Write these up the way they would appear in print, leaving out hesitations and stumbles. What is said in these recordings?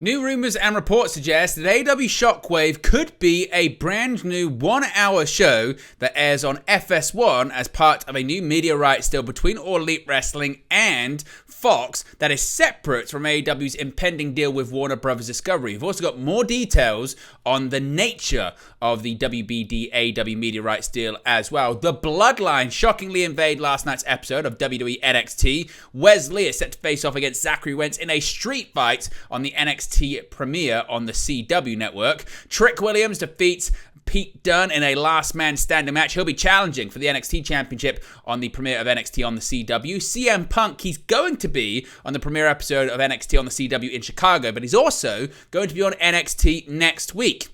New rumors and reports suggest that AEW Shockwave could be a brand new 1-hour show that airs on FS1 as part of a new media rights deal between All Elite Wrestling and Fox that is separate from AEW's impending deal with Warner Bros. Discovery. We've also got more details on the nature of the WBD AEW media rights deal as well. The Bloodline shockingly invade last night's episode of WWE NXT. Wesley is set to face off against Zachary Wentz in a street fight on the NXT premiere on the CW network. Trick Williams defeats Pete Dunne in a last man standing match. He'll be challenging for the NXT Championship on the premiere of NXT on the CW. CM Punk, he's going to be on the premiere episode of NXT on the CW in Chicago, but he's also going to be on NXT next week.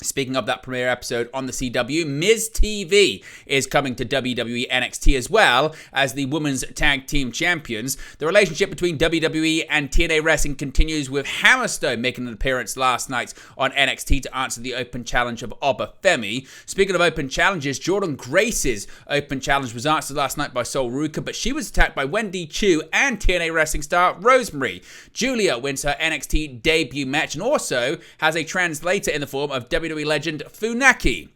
Speaking of that premiere episode on the CW, Miz TV is coming to WWE NXT as well as the Women's Tag Team Champions. The relationship between WWE and TNA Wrestling continues, with Hammerstone making an appearance last night on NXT to answer the open challenge of Obafemi. Speaking of open challenges, Jordan Grace's open challenge was answered last night by Sol Ruka, but she was attacked by Wendy Chu and TNA Wrestling star Rosemary. Julia wins her NXT debut match and also has a translator in the form of WWE legend Funaki.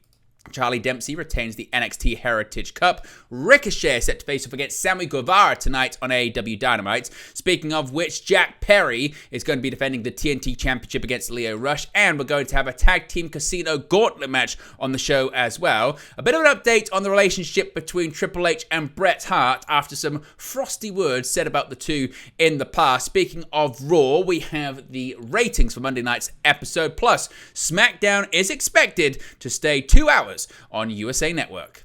Charlie Dempsey retains the NXT Heritage Cup. Ricochet is set to face off against Sammy Guevara tonight on AEW Dynamite. Speaking of which, Jack Perry is going to be defending the TNT Championship against Leo Rush, and we're going to have a Tag Team Casino Gauntlet match on the show as well. A bit of an update on the relationship between Triple H and Bret Hart after some frosty words said about the two in the past. Speaking of Raw, we have the ratings for Monday night's episode, plus SmackDown is expected to stay 2 hours on USA Network.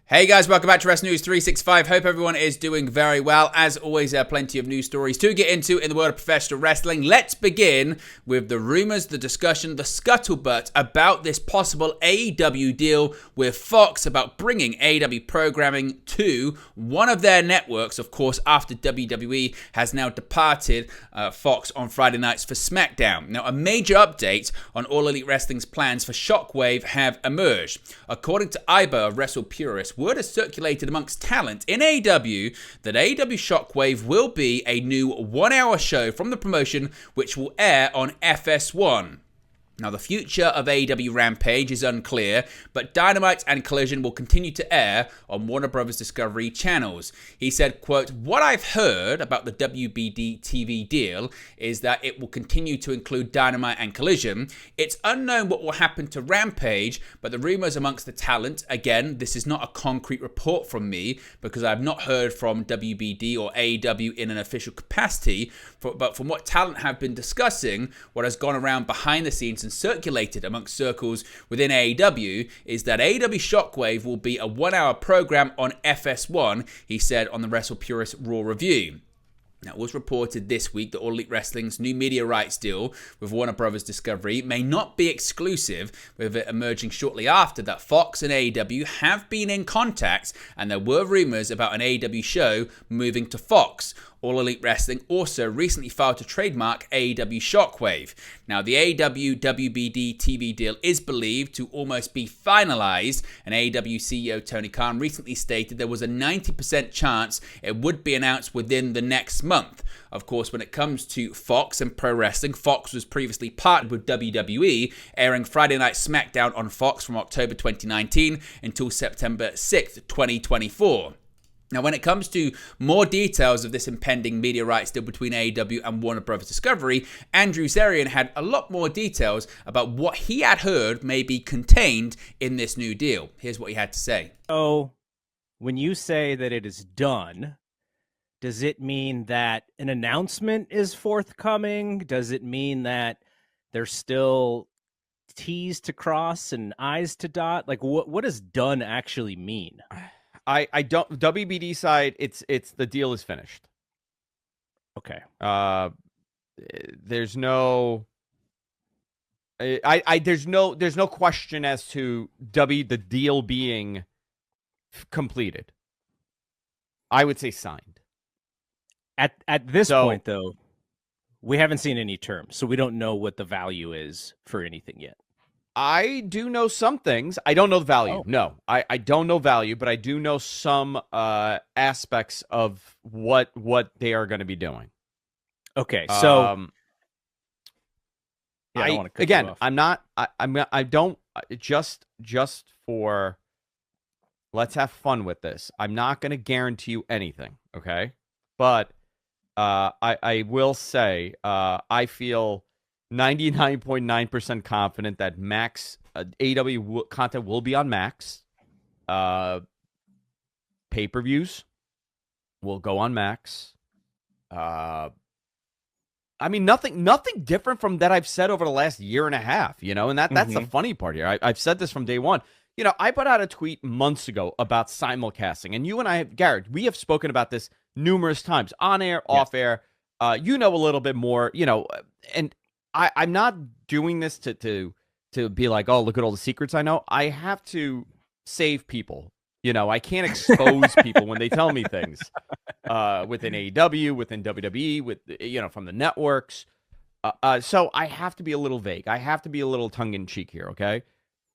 Hey guys, welcome back to Wrest News 365. Hope everyone is doing very well. As always, there are plenty of news stories to get into in the world of professional wrestling. Let's begin with the rumors, the discussion, the scuttlebutt about this possible AEW deal with Fox about bringing AEW programming to one of their networks, of course, after WWE has now departed Fox on Friday nights for SmackDown. Now, a major update on All Elite Wrestling's plans for Shockwave have emerged. According to Iba of Wrestle Purist, word has circulated amongst talent in AEW that AEW Shockwave will be a new 1-hour show from the promotion which will air on FS1. Now, the future of AEW Rampage is unclear, but Dynamite and Collision will continue to air on Warner Bros. Discovery channels. He said, quote, "What I've heard about the WBD TV deal is that it will continue to include Dynamite and Collision. It's unknown what will happen to Rampage, but the rumors amongst the talent, again, this is not a concrete report from me because I've not heard from WBD or AEW in an official capacity, but from what talent have been discussing, what has gone around behind the scenes and circulated amongst circles within AEW is that AEW Shockwave will be a 1-hour program on FS1, he said on the Wrestle Purist Raw Review. Now, it was reported this week that All Elite Wrestling's new media rights deal with Warner Bros. Discovery may not be exclusive, with it emerging shortly after that Fox and AEW have been in contact and there were rumors about an AEW show moving to Fox. All Elite Wrestling also recently filed to trademark AEW Shockwave. Now, the AEW WBD TV deal is believed to almost be finalized, and AEW CEO Tony Khan recently stated there was a 90% chance it would be announced within the next month. Of course, when it comes to Fox and pro wrestling, Fox was previously partnered with WWE, airing Friday Night SmackDown on Fox from October 2019 until September 6th, 2024. Now, when it comes to more details of this impending media rights deal between AEW and Warner Bros. Discovery, Andrew Zarian had a lot more details about what he had heard may be contained in this new deal. Here's what he had to say. So, when you say that it is done, does it mean that an announcement is forthcoming? Does it mean that there's still T's to cross and I's to dot? Like, what does done actually mean? I don't. WBD side, it's the deal is finished. Okay. There's no. There's no question as to the deal being completed. I would say signed. At this point, though, we haven't seen any terms, so we don't know what the value is for anything yet. I do know some things. I don't know the value. Oh. No, I don't know value, but I do know some aspects of what they are going to be doing. Okay, so yeah, I don't want to cut again, you off. I'm not. I don't just for. Let's have fun with this. I'm not going to guarantee you anything, okay? But I will say I feel 99.9% confident that Max AEW content will be on Max. Pay-per-views will go on Max. I mean, nothing different from that I've said over the last year and a half, and that's the funny part here. I've said this from day one. I put out a tweet months ago about simulcasting, and you and I, Garrett, we have spoken about this numerous times, on air, off air. You know a little bit more, and I'm not doing this to be like, oh, look at all the secrets I know. I have to save people. I can't expose people when they tell me things within AEW, within WWE, from the networks. So I have to be a little vague. I have to be a little tongue-in-cheek here, okay?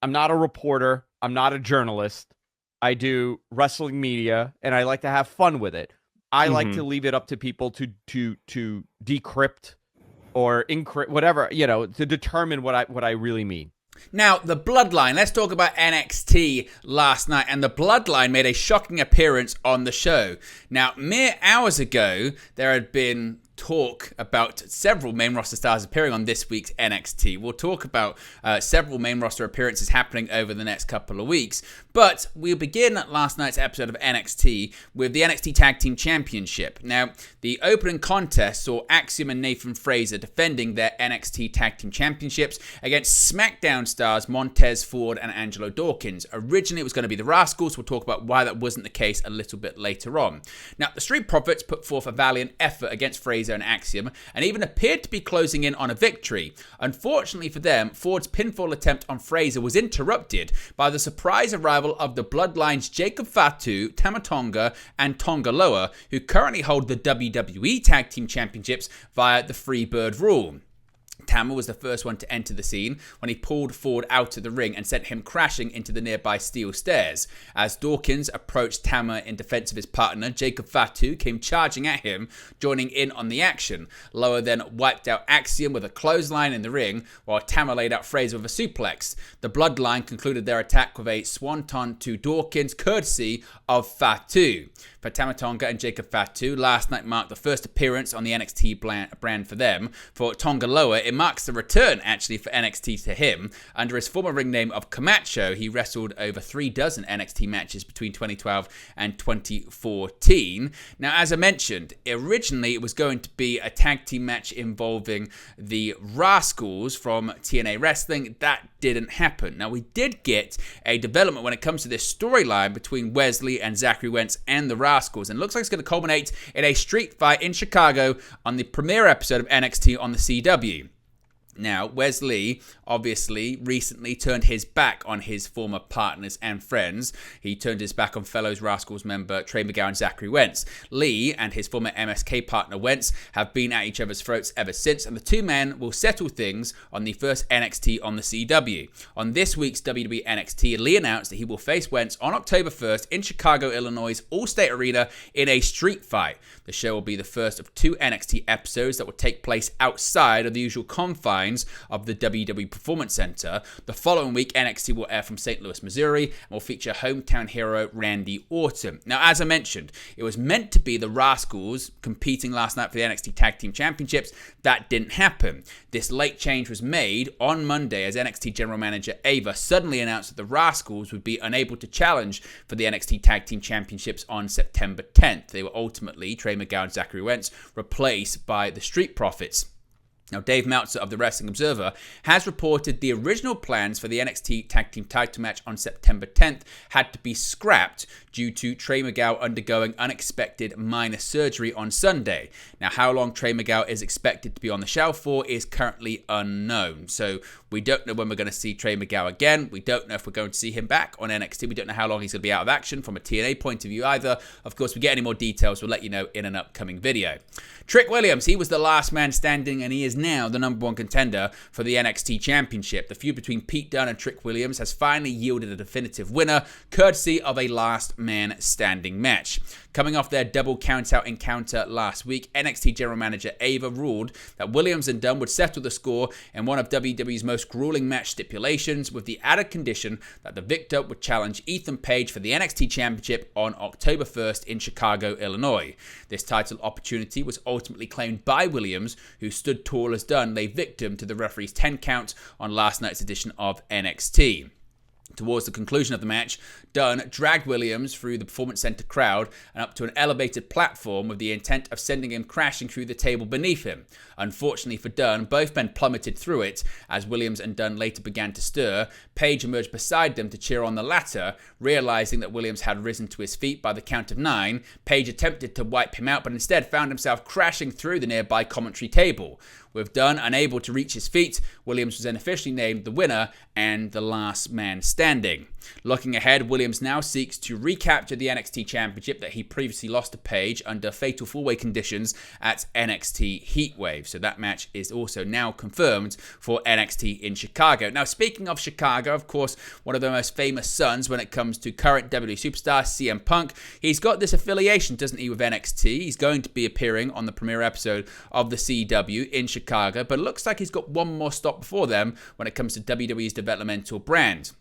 I'm not a reporter. I'm not a journalist. I do wrestling media, and I like to have fun with it. I like to leave it up to people to decrypt or encrypt, whatever, to determine what I really mean. Now, the Bloodline. Let's talk about NXT last night. And the Bloodline made a shocking appearance on the show. Now, mere hours ago, there had been talk about several main roster stars appearing on this week's NXT. We'll talk about several main roster appearances happening over the next couple of weeks. But we'll begin last night's episode of NXT with the NXT Tag Team Championship. Now, the opening contest saw Axiom and Nathan Frazer defending their NXT Tag Team Championships against SmackDown stars Montez Ford and Angelo Dawkins. Originally, it was going to be the Rascals. We'll talk about why that wasn't the case a little bit later on. Now, the Street Profits put forth a valiant effort against Frazer and Axiom and even appeared to be closing in on a victory. Unfortunately for them, Ford's pinfall attempt on Frazer was interrupted by the surprise arrival of the Bloodline's Jacob Fatu, Tama Tonga, and Tonga Loa, who currently hold the WWE Tag Team Championships via the Freebird rule. Tama was the first one to enter the scene when he pulled Ford out of the ring and sent him crashing into the nearby steel stairs. As Dawkins approached Tama in defense of his partner, Jacob Fatu came charging at him, joining in on the action. Loa then wiped out Axiom with a clothesline in the ring, while Tama laid out Frazer with a suplex. The Bloodline concluded their attack with a swanton to Dawkins, courtesy of Fatu. For Tama Tonga and Jacob Fatu, last night marked the first appearance on the NXT brand for them. For Tonga Loa, it marks the return, actually, for NXT to him. Under his former ring name of Camacho, he wrestled over 36 NXT matches between 2012 and 2014. Now, as I mentioned, originally it was going to be a tag team match involving the Rascals from TNA Wrestling. That didn't happen. Now, we did get a development when it comes to this storyline between Wesley and Zachary Wentz and the Rascals, and it looks like it's going to culminate in a street fight in Chicago on the premiere episode of NXT on the CW. Now, Wesley obviously recently turned his back on his former partners and friends. He turned his back on fellow Rascals member Trey McGowan and Zachary Wentz. Lee and his former MSK partner Wentz have been at each other's throats ever since, and the two men will settle things on the first NXT on the CW. On this week's WWE NXT, Lee announced that he will face Wentz on October 1st in Chicago, Illinois' Allstate Arena in a street fight. The show will be the first of 2 NXT episodes that will take place outside of the usual confines of the WWE Performance Center. The following week, NXT will air from St. Louis, Missouri, and will feature hometown hero Randy Orton. Now, as I mentioned, it was meant to be the Rascals competing last night for the NXT Tag Team Championships. That didn't happen. This late change was made on Monday as NXT General Manager Ava suddenly announced that the Rascals would be unable to challenge for the NXT Tag Team Championships on September 10th. They were ultimately, Trey McGowan and Zachary Wentz, replaced by the Street Profits. Now, Dave Meltzer of the Wrestling Observer has reported the original plans for the NXT Tag Team title match on September 10th had to be scrapped due to Trey Miguel undergoing unexpected minor surgery on Sunday. Now, how long Trey Miguel is expected to be on the shelf for is currently unknown. So we don't know when we're going to see Trey Miguel again. We don't know if we're going to see him back on NXT. We don't know how long he's going to be out of action from a TNA point of view either. Of course, if we get any more details, we'll let you know in an upcoming video. Trick Williams, he was the last man standing, and he is is now the number 1 contender for the NXT Championship. The feud between Pete Dunne and Trick Williams has finally yielded a definitive winner, courtesy of a last man standing match. Coming off their double count-out encounter last week, NXT General Manager Ava ruled that Williams and Dunne would settle the score in one of WWE's most grueling match stipulations, with the added condition that the victor would challenge Ethan Page for the NXT Championship on October 1st in Chicago, Illinois. This title opportunity was ultimately claimed by Williams, who stood tall as Dunne lay victim to the referee's 10 count on last night's edition of NXT. Towards the conclusion of the match, Dunne dragged Williams through the Performance Center crowd and up to an elevated platform with the intent of sending him crashing through the table beneath him. Unfortunately for Dunne, both men plummeted through it. As Williams and Dunne later began to stir, Page emerged beside them to cheer on the latter. Realizing that Williams had risen to his feet by the count of 9, Page attempted to wipe him out, but instead found himself crashing through the nearby commentary table. With Dunne unable to reach his feet, Williams was then officially named the winner and the last man standing. Looking ahead, Williams now seeks to recapture the NXT Championship that he previously lost to Page under fatal four-way conditions at NXT Heatwave. So that match is also now confirmed for NXT in Chicago. Now, speaking of Chicago, of course, one of the most famous sons when it comes to current WWE superstar CM Punk, he's got this affiliation, doesn't he, with NXT? He's going to be appearing on the premiere episode of the CW in Chicago, but it looks like he's got one more stop before them when it comes to WWE's developmental brand.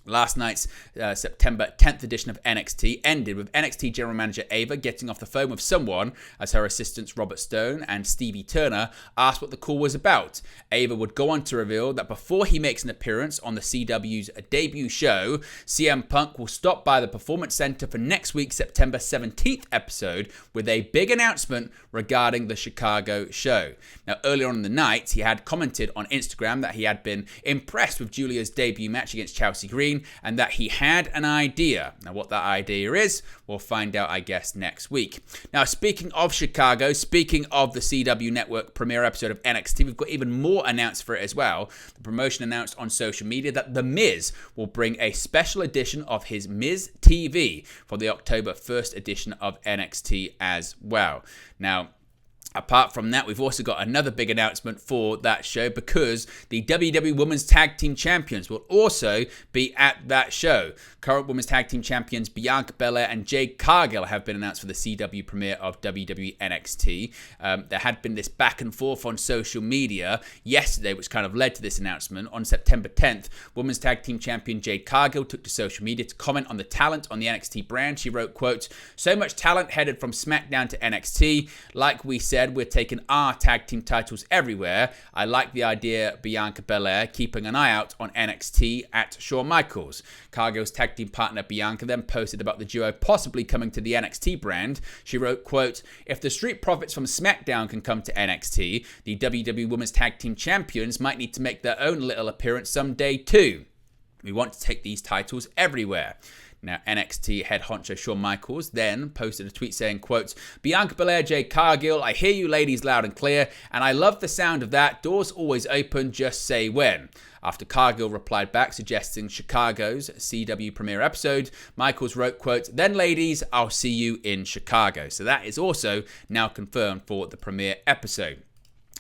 Last night's September 10th edition of NXT ended with NXT General Manager Ava getting off the phone with someone as her assistants Robert Stone and Stevie Turner asked what the call was about. Ava would go on to reveal that before he makes an appearance on the CW's debut show, CM Punk will stop by the Performance Center for next week's September 17th episode with a big announcement regarding the Chicago show. Now, earlier on in the night, he had commented on Instagram that he had been impressed with Julia's debut match against Chelsea Green, and that he had an idea. Now, what that idea is, we'll find out, I guess, next week. Now, speaking of Chicago, speaking of the CW Network premiere episode of NXT, we've got even more announced for it as well. The promotion announced on social media that The Miz will bring a special edition of his Miz TV for the October 1st edition of NXT as well. Now, apart from that, we've also got another big announcement for that show because the WWE Women's Tag Team Champions will also be at that show. Current Women's Tag Team Champions Bianca Belair and Jade Cargill have been announced for the CW premiere of WWE NXT. There had been this back and forth on social media yesterday, which kind of led to this announcement. On September 10th, Women's Tag Team Champion Jade Cargill took to social media to comment on the talent on the NXT brand. She wrote, quote, "So much talent headed from SmackDown to NXT. Like we said, we're taking our tag team titles everywhere. I like the idea Bianca Belair keeping an eye out on NXT at Shawn Michaels." Cargill's tag team partner Bianca then posted about the duo possibly coming to the NXT brand. She wrote, quote, "If the Street Profits from SmackDown can come to NXT, the WWE Women's Tag Team Champions might need to make their own little appearance someday too. We want to take these titles everywhere." Now, NXT head honcho Shawn Michaels then posted a tweet saying, quote, "Bianca Belair, Jade Cargill, I hear you ladies loud and clear, and I love the sound of that. Doors always open, just say when." After Cargill replied back suggesting Chicago's CW premiere episode, Michaels wrote, quote, "Then ladies, I'll see you in Chicago." So that is also now confirmed for the premiere episode.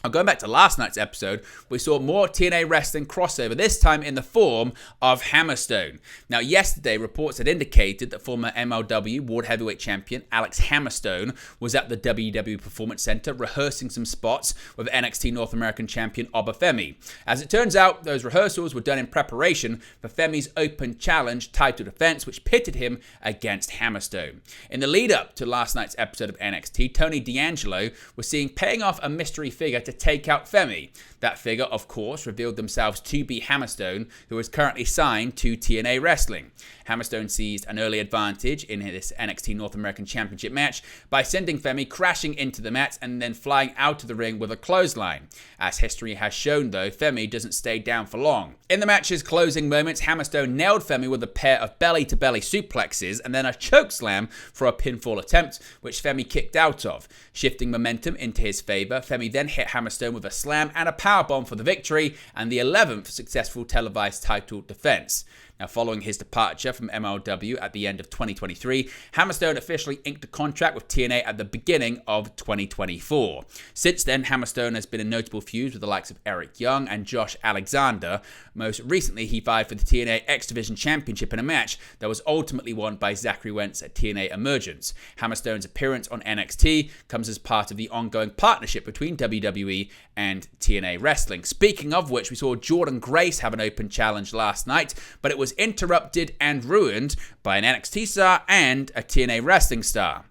Now, going back to last night's episode, we saw more TNA wrestling crossover, this time in the form of Hammerstone. Now, yesterday, reports had indicated that former MLW World Heavyweight Champion Alex Hammerstone was at the WWE Performance Center rehearsing some spots with NXT North American Champion Obafemi. As it turns out, those rehearsals were done in preparation for Femi's Open Challenge title defense, which pitted him against Hammerstone. In the lead-up to last night's episode of NXT, Tony D'Angelo was seen paying off a mystery figure to take out Femi. That figure, of course, revealed themselves to be Hammerstone, who is currently signed to TNA Wrestling. Hammerstone seized an early advantage in this NXT North American Championship match by sending Femi crashing into the mat and then flying out of the ring with a clothesline. As history has shown, though, Femi doesn't stay down for long. In the match's closing moments, Hammerstone nailed Femi with a pair of belly-to-belly suplexes and then a chokeslam for a pinfall attempt, which Femi kicked out of. Shifting momentum into his favor, Femi then hit Hammerstone with a slam and a powerbomb for the victory and the 11th successful televised title defense. Now, following his departure from MLW at the end of 2023, Hammerstone officially inked a contract with TNA at the beginning of 2024. Since then, Hammerstone has been in notable feuds with the likes of Eric Young and Josh Alexander. Most recently, he vied for the TNA X Division Championship in a match that was ultimately won by Zachary Wentz at TNA Emergence. Hammerstone's appearance on NXT comes as part of the ongoing partnership between WWE and TNA Wrestling. Speaking of which, we saw Jordan Grace have an open challenge last night, but it was interrupted and ruined by an NXT star and a TNA Wrestling star.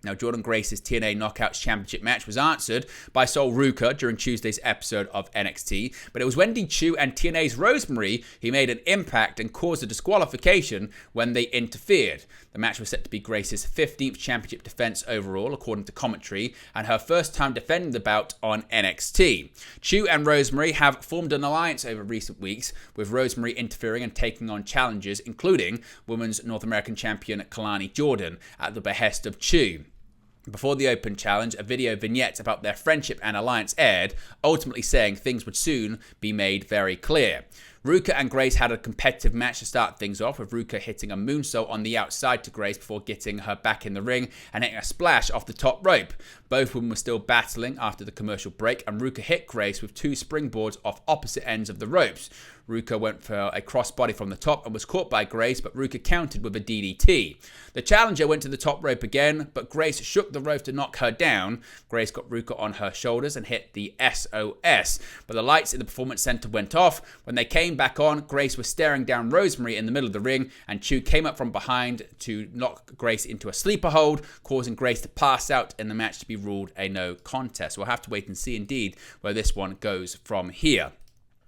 Now, Jordan Grace's TNA Knockouts Championship match was answered by Sol Ruka during Tuesday's episode of NXT, but it was Wendy Chu and TNA's Rosemary who made an impact and caused a disqualification when they interfered. The match was set to be Grace's 15th championship defense overall, according to commentary, and her first time defending the bout on NXT. Chu and Rosemary have formed an alliance over recent weeks, with Rosemary interfering and taking on challenges, including Women's North American Champion Kalani Jordan, at the behest of Chu. Before the open challenge, a video vignette about their friendship and alliance aired, ultimately saying things would soon be made very clear. Ruka and Grace had a competitive match to start things off, with Ruka hitting a moonsault on the outside to Grace before getting her back in the ring and hitting a splash off the top rope. Both women were still battling after the commercial break, and Ruka hit Grace with two springboards off opposite ends of the ropes. Ruka went for a crossbody from the top and was caught by Grace, but Ruka countered with a DDT. The challenger went to the top rope again, but Grace shook the rope to knock her down. Grace got Ruka on her shoulders and hit the SOS, but the lights in the Performance Center went off. When they came back on, Grace was staring down Rosemary in the middle of the ring, and Chu came up from behind to knock Grace into a sleeper hold, causing Grace to pass out and the match to be ruled a no contest. We'll have to wait and see indeed where this one goes from here.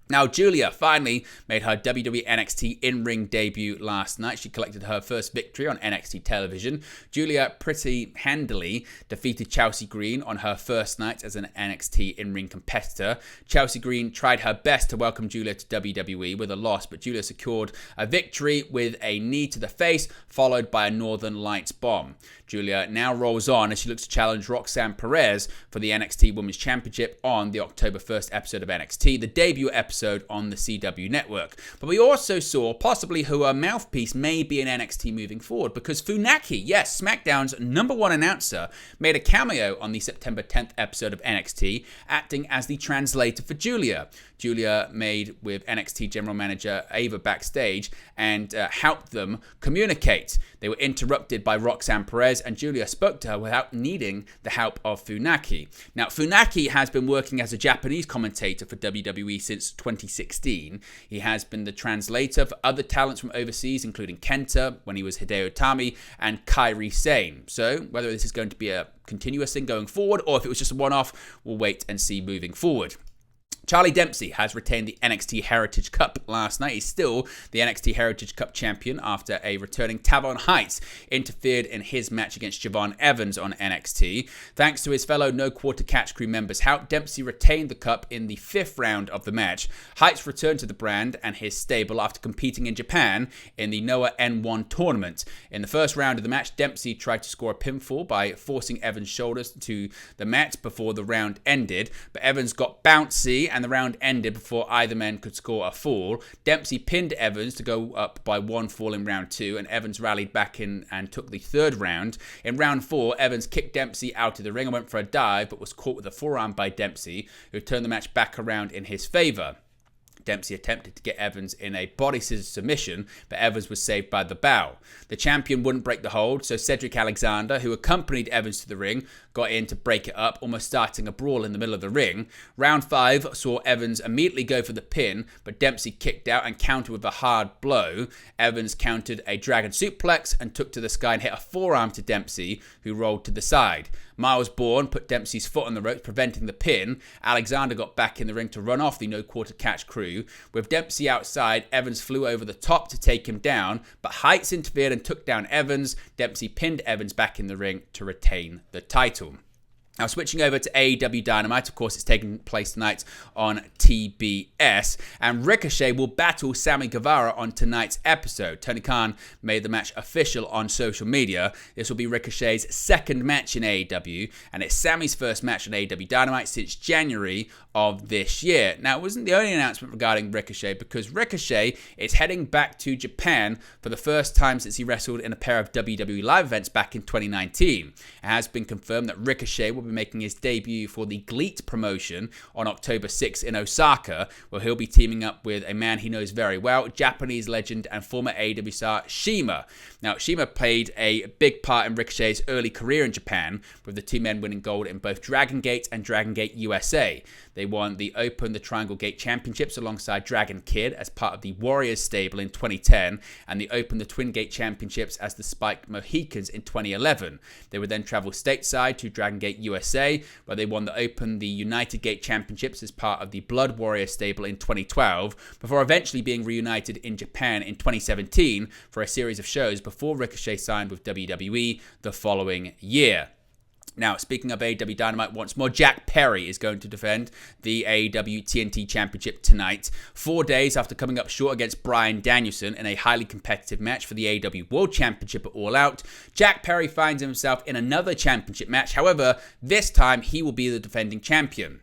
Now, Julia finally made her WWE NXT in-ring debut last night. She collected her first victory on NXT television. Julia pretty handily defeated Chelsea Green on her first night as an NXT in-ring competitor. Chelsea Green tried her best to welcome Julia to WWE with a loss, but Julia secured a victory with a knee to the face, followed by a Northern Lights bomb. Julia now rolls on as she looks to challenge Roxanne Perez for the NXT Women's Championship on the October 1st episode of NXT, the debut episode on the CW network. But we also saw possibly who her mouthpiece may be in NXT moving forward, because Funaki, yes, SmackDown's #1 announcer, made a cameo on the September 10th episode of NXT, acting as the translator for Julia. Julia made with NXT General Manager Ava backstage and helped them communicate. They were interrupted by Roxanne Perez, and Julia spoke to her without needing the help of Funaki. Now, Funaki has been working as a Japanese commentator for WWE since 2016. He has been the translator for other talents from overseas, including Kenta, when he was Hideo Itami, and Kairi Sane. So, whether this is going to be a continuous thing going forward, or if it was just a one-off, we'll wait and see moving forward. Charlie Dempsey has retained the NXT Heritage Cup last night. He's still the NXT Heritage Cup champion after a returning Tavon Heights interfered in his match against Javon Evans on NXT. Thanks to his fellow No Quarter Catch crew members' help, Dempsey retained the cup in the 5th round of the match. Heights returned to the brand and his stable after competing in Japan in the Noah N1 tournament. In the first round of the match, Dempsey tried to score a pinfall by forcing Evans' shoulders to the mat before the round ended, but Evans got bouncy and the round ended before either man could score a fall. Dempsey pinned Evans to go up by 1 fall in round 2, and Evans rallied back in and took the 3rd round. In round 4, Evans kicked Dempsey out of the ring and went for a dive, but was caught with a forearm by Dempsey, who turned the match back around in his favour. Dempsey attempted to get Evans in a body scissors submission, but Evans was saved by the bow. The champion wouldn't break the hold, so Cedric Alexander, who accompanied Evans to the ring, got in to break it up, almost starting a brawl in the middle of the ring. Round 5 saw Evans immediately go for the pin, but Dempsey kicked out and countered with a hard blow. Evans countered a dragon suplex and took to the sky and hit a forearm to Dempsey, who rolled to the side. Miles Bourne put Dempsey's foot on the ropes, preventing the pin. Alexander got back in the ring to run off the No Quarter Catch crew. With Dempsey outside, Evans flew over the top to take him down, but Heights interfered and took down Evans. Dempsey pinned Evans back in the ring to retain the title. Now, switching over to AEW Dynamite, of course, it's taking place tonight on TBS, and Ricochet will battle Sammy Guevara on tonight's episode. Tony Khan made the match official on social media. This will be Ricochet's second match in AEW, and it's Sammy's first match on AEW Dynamite since January of this year. Now, it wasn't the only announcement regarding Ricochet, because Ricochet is heading back to Japan for the first time since he wrestled in a pair of WWE live events back in 2019. It has been confirmed that Ricochet will be making his debut for the GLEAT promotion on October 6th in Osaka, where he'll be teaming up with a man he knows very well, Japanese legend and former AEW star CIMA. Now, CIMA played a big part in Ricochet's early career in Japan, with the two men winning gold in both Dragon Gate and Dragon Gate USA. They won the Open, the Triangle Gate Championships alongside Dragon Kid as part of the Warriors stable in 2010, and the Open, the Twin Gate Championships as the Spike Mohicans in 2011. They would then travel stateside to Dragon Gate USA, where they won the Open, the United Gate Championships as part of the Blood Warrior stable in 2012, before eventually being reunited in Japan in 2017 for a series of shows before Ricochet signed with WWE the following year. Now, speaking of AEW Dynamite once more, Jack Perry is going to defend the AEW TNT Championship tonight, 4 days after coming up short against Bryan Danielson in a highly competitive match for the AEW World Championship at All Out. Jack Perry finds himself in another championship match. However, this time he will be the defending champion.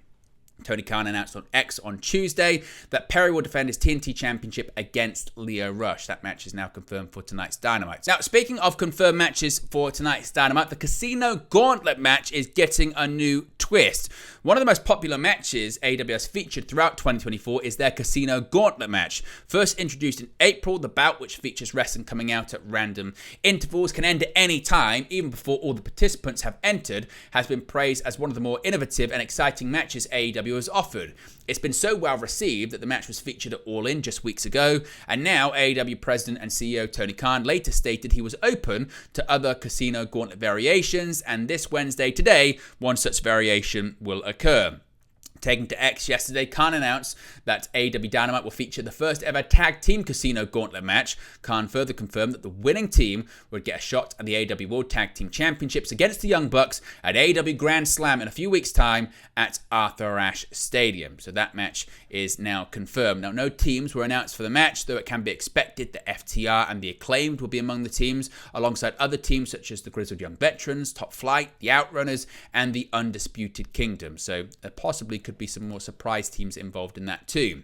Tony Khan announced on X on Tuesday that Perry will defend his TNT Championship against Lio Rush. That match is now confirmed for tonight's Dynamite. Now, speaking of confirmed matches for tonight's Dynamite, the Casino Gauntlet match is getting a new twist. One of the most popular matches AEW has featured throughout 2024 is their Casino Gauntlet match. First introduced in April, the bout, which features wrestling coming out at random intervals, can end at any time, even before all the participants have entered, has been praised as one of the more innovative and exciting matches AEW has offered. It's been so well received that the match was featured at All In just weeks ago, and now AEW President and CEO Tony Khan later stated he was open to other Casino Gauntlet variations, and this Wednesday, today, one such variation will occur. Taking to X yesterday, Khan announced that AEW Dynamite will feature the first ever tag team Casino Gauntlet match. Khan further confirmed that the winning team would get a shot at the AEW World Tag Team Championships against the Young Bucks at AEW Grand Slam in a few weeks' time at Arthur Ashe Stadium. So that match is now confirmed. Now, no teams were announced for the match, though it can be expected that FTR and the Acclaimed will be among the teams, alongside other teams such as the Grizzled Young Veterans, Top Flight, the Outrunners, and the Undisputed Kingdom. So possibly could be some more surprise teams involved in that too.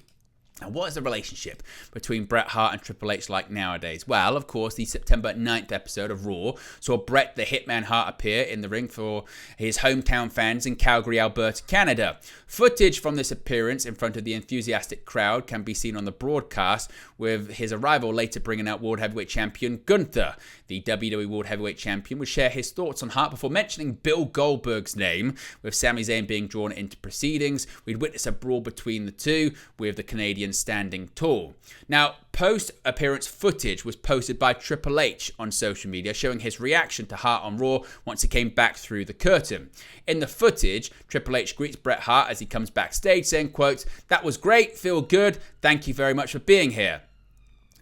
Now, what is the relationship between Bret Hart and Triple H like nowadays? Well, of course, the September 9th episode of Raw saw Bret the Hitman Hart appear in the ring for his hometown fans in Calgary, Alberta, Canada. Footage from this appearance in front of the enthusiastic crowd can be seen on the broadcast, with his arrival later bringing out World Heavyweight Champion Gunther. The WWE World Heavyweight Champion would share his thoughts on Hart before mentioning Bill Goldberg's name, with Sami Zayn being drawn into proceedings. We'd witness a brawl between the two, with the Canadian standing tall. Now, post-appearance footage was posted by Triple H on social media, showing his reaction to Hart on Raw once he came back through the curtain. In the footage, Triple H greets Bret Hart as he comes backstage, saying, quote, "That was great, feel good, thank you very much for being here."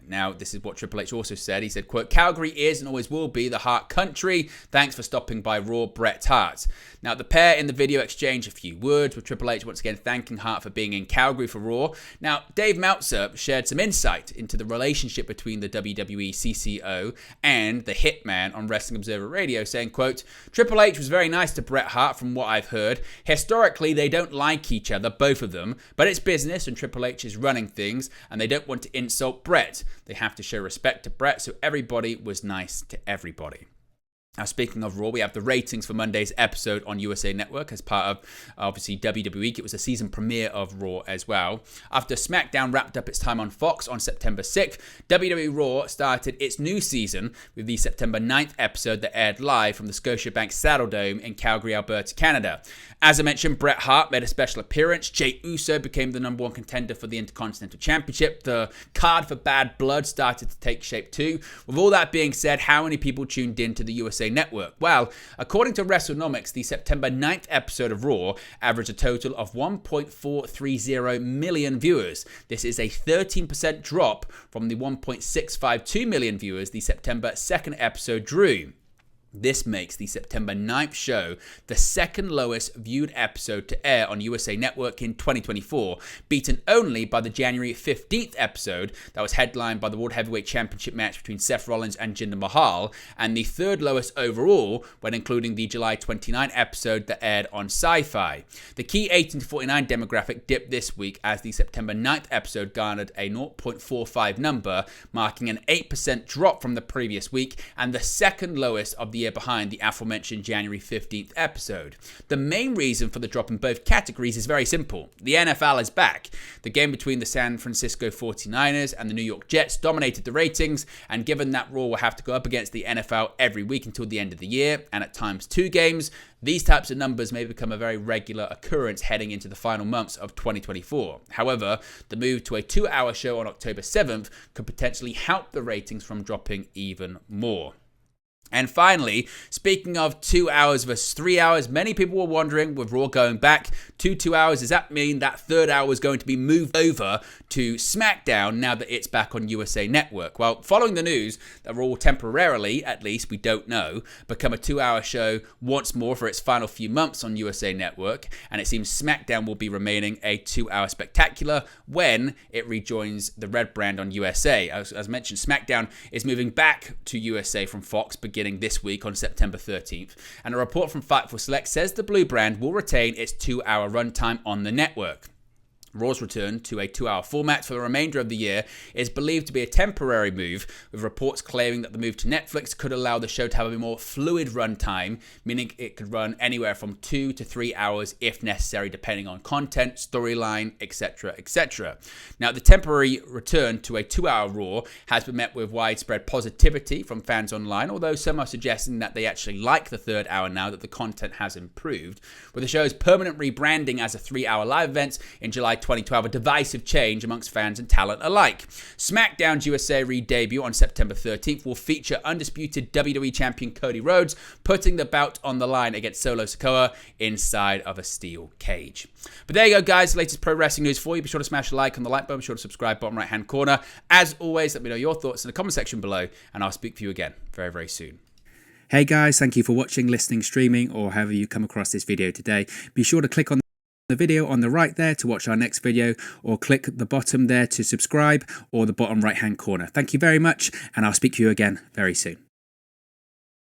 Now, this is what Triple H also said. He said, quote, "Calgary is and always will be the Hart country. Thanks for stopping by Raw, Bret Hart." Now, the pair in the video exchange a few words, with Triple H once again thanking Hart for being in Calgary for Raw. Now, Dave Meltzer shared some insight into the relationship between the WWE CCO and the Hitman on Wrestling Observer Radio, saying, quote, "Triple H was very nice to Bret Hart from what I've heard. Historically, they don't like each other, both of them, but it's business and Triple H is running things, and they don't want to insult Bret. They have to show respect to Bret, so everybody was nice to everybody." Now, speaking of Raw, we have the ratings for Monday's episode on USA Network as part of, obviously, WWE Week. It was a season premiere of Raw as well. After SmackDown wrapped up its time on Fox on September 6th, WWE Raw started its new season with the September 9th episode that aired live from the Scotiabank Saddledome in Calgary, Alberta, Canada. As I mentioned, Bret Hart made a special appearance. Jey Uso became the number one contender for the Intercontinental Championship. The card for Bad Blood started to take shape too. With all that being said, how many people tuned in to the USA Network? Well, according to WrestleNomics, the September 9th episode of Raw averaged a total of 1.430 million viewers. This is a 13% drop from the 1.652 million viewers the September 2nd episode drew. This makes the September 9th show the second lowest viewed episode to air on USA Network in 2024, beaten only by the January 15th episode that was headlined by the World Heavyweight Championship match between Seth Rollins and Jinder Mahal, and the third lowest overall when including the July 29 episode that aired on Sci-Fi. The key 18 to 49 demographic dipped this week as the September 9th episode garnered a 0.45 number, marking an 8% drop from the previous week and the second lowest of the year behind the aforementioned January 15th episode. The main reason for the drop in both categories is very simple. The NFL is back. The game between the San Francisco 49ers and the New York Jets dominated the ratings, and given that Raw will have to go up against the NFL every week until the end of the year, and at times 2 games, these types of numbers may become a very regular occurrence heading into the final months of 2024. However, the move to a 2-hour show on October 7th could potentially help the ratings from dropping even more. And finally, speaking of 2 hours versus 3 hours, many people were wondering, with Raw going back to 2 hours, does that mean that third hour is going to be moved over to SmackDown now that it's back on USA Network? Well, following the news that Raw will temporarily, at least we don't know, become a 2-hour show once more for its final few months on USA Network, and it seems SmackDown will be remaining a 2-hour spectacular when it rejoins the red brand on USA. As mentioned, SmackDown is moving back to USA from Fox beginning this week on September 13th, and a report from Fightful Select says the blue brand will retain its 2-hour runtime on the network. Raw's return to a 2-hour format for the remainder of the year is believed to be a temporary move, with reports claiming that the move to Netflix could allow the show to have a more fluid runtime, meaning it could run anywhere from 2 to 3 hours if necessary, depending on content, storyline, etc., etc. Now, the temporary return to a 2-hour Raw has been met with widespread positivity from fans online, although some are suggesting that they actually like the third hour now that the content has improved, with the show's permanent rebranding as a 3-hour live event in July 2012, a divisive change amongst fans and talent alike. SmackDown's USA re-debut on September 13th will feature undisputed WWE Champion Cody Rhodes putting the belt on the line against Solo Sikoa inside of a steel cage. But there you go, guys. The latest pro wrestling news for you. Be sure to smash a like on the like button. Be sure to subscribe, bottom right-hand corner. As always, let me know your thoughts in the comment section below, and I'll speak to you again very, very soon. Hey guys, thank you for watching, listening, streaming, or however you come across this video today. Be sure to click on the video on the right there to watch our next video, or click the bottom there to subscribe, or the bottom right hand corner. Thank you very much, and I'll speak to you again very soon.